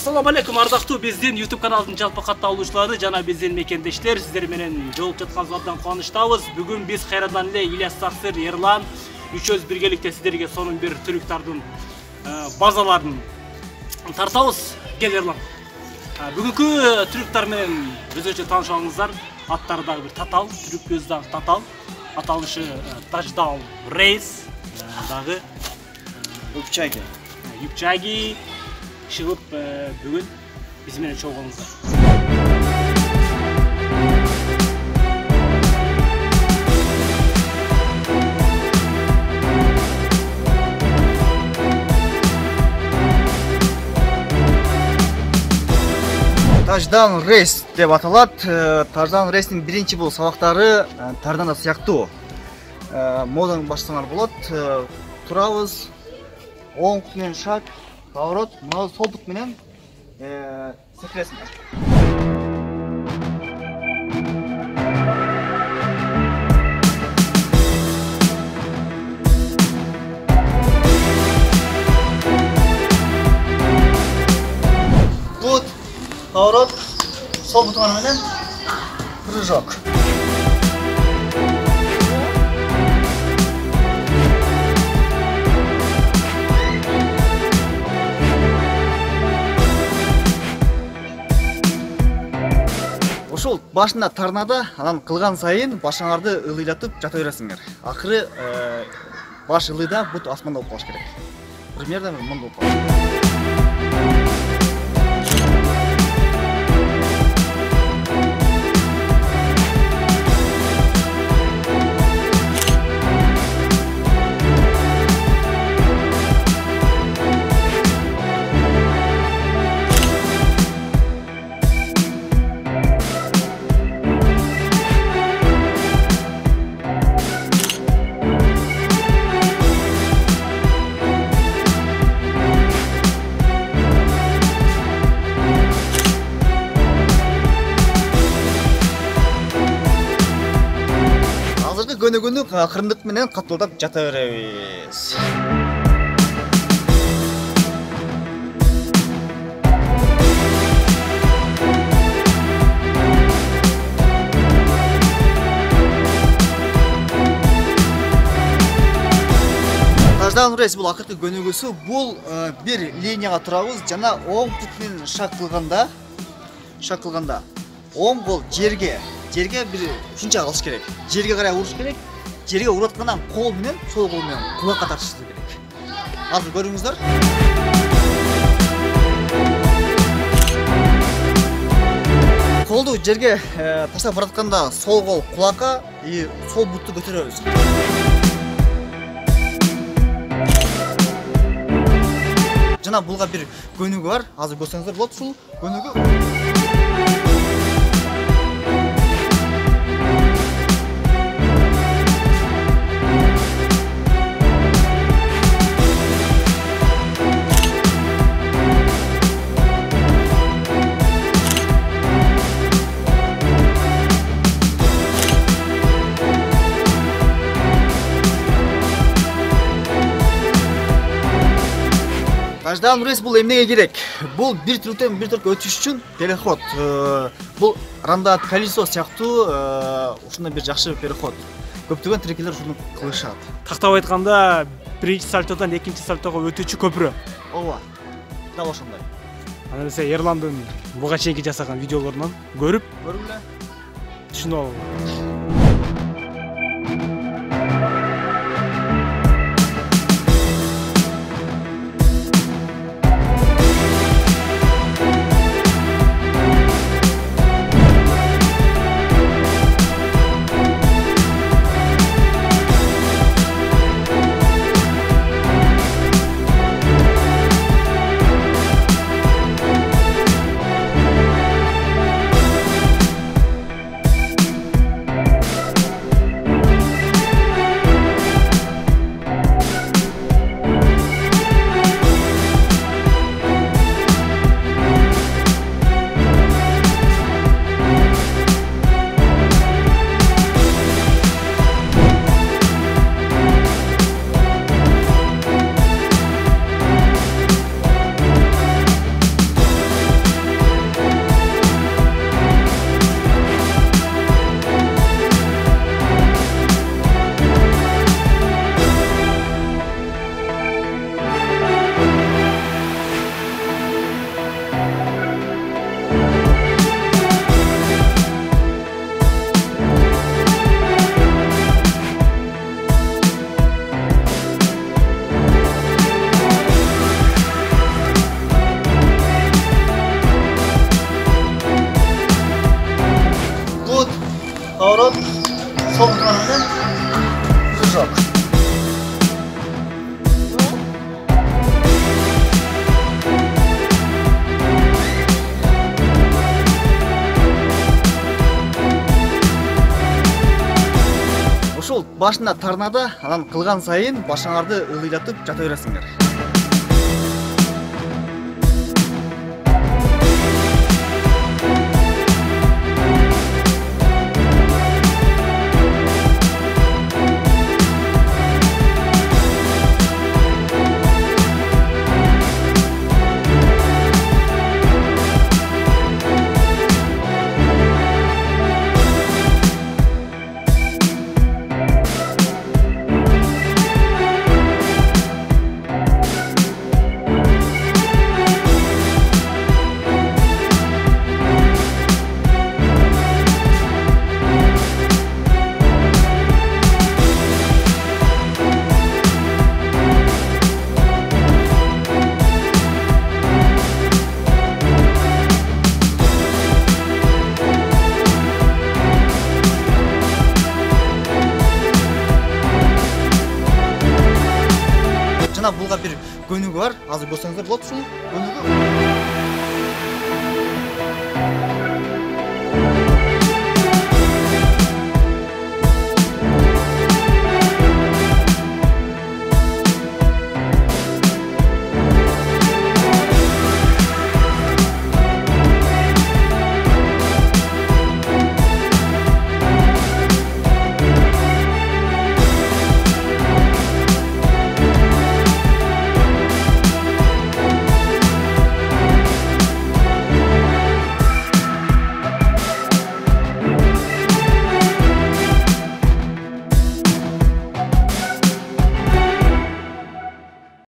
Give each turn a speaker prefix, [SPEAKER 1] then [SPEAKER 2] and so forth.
[SPEAKER 1] Assalamu алейкум ардактуу биздин YouTube каналдын жалпы катталуучулары жана биздин мекендештер, сиздер менен жолугуп жатканыбызга абдан кубанычтабыз. Бүгүн биз кайрадан эле Ильяс Таксыр, Ерлан үчөөбүз биргеликте сиздерге сонун бир түрктардын базаларын тартабыз. Кел Ерлан. Бүгүнкү түрктар менен өзгөчө таанышыңыздар. Аттары дагы бир татал, түрк көзү дагы татал. Аталышы Touchdown Race дагы Юпчаги шығып бүгін біз менен чогуңуздар.
[SPEAKER 2] Touchdown Race деп аталат. Touchdown Race'nin биринчи бул сабактары тардан да сыяктуу. Модан баштасаңар болот. Турабыз. Оң бут менен шаг, поворот, мына сол бут менен секиресиңер. Бут, поворот, сол бутуңар менен прыжок. Ошол башында тарнада, анан кылган сайын башыңарды ылыйлатып жата бересиңер. Акыры баш ылыйда бут асманда болуп калыш керек. Примерно мындай болуп калат. Көнөгүнү кырындык менен каттоодап жата беребиз. Touchdown Race бул акыркы көнөгөсү. Бул бир линияга турабыз жана оң бут менен шаг кылганда оң кол жерге бир ушунча калыш керек. Жерге карай уруш керек. Жерге ураткандан кол менен, сол кол менен кулакка тартыш керек. Азыр көрүңүздөр. Колду жерге таштап баратканда сол кол кулакка, сол бутту көтөрөбүз. Жана булга бир көнүгү бар. Азыр көрсөңүздөр болот ушул көнүгү. Touchdown Race бул эмнеге керек? Бул бир түрктөн бир түрккө өтүш үчүн переход. Бул рандат колесо сыяктуу ушундай бир жакшы переход. Көптөгөн трекерлер ушуну кылышат.
[SPEAKER 1] Тактап айтканда, биринчи сальтодан экинчи сальтого өтүүчү көпүрө.
[SPEAKER 2] Ооба. Дал ошондой.
[SPEAKER 1] Анан эсе Ерландын буга чейинки жасаган видеолорунан көрүп
[SPEAKER 2] эле
[SPEAKER 1] түшүнүп алгыла.
[SPEAKER 2] Sol tarafında yok. Ошол башында тарнада, анан кылган сайын башыңарды ылыйлатып жата бересиңер. Жана булга бир көнүгү бар. Азыр көрсөңүздөр болот ушул көнүгү.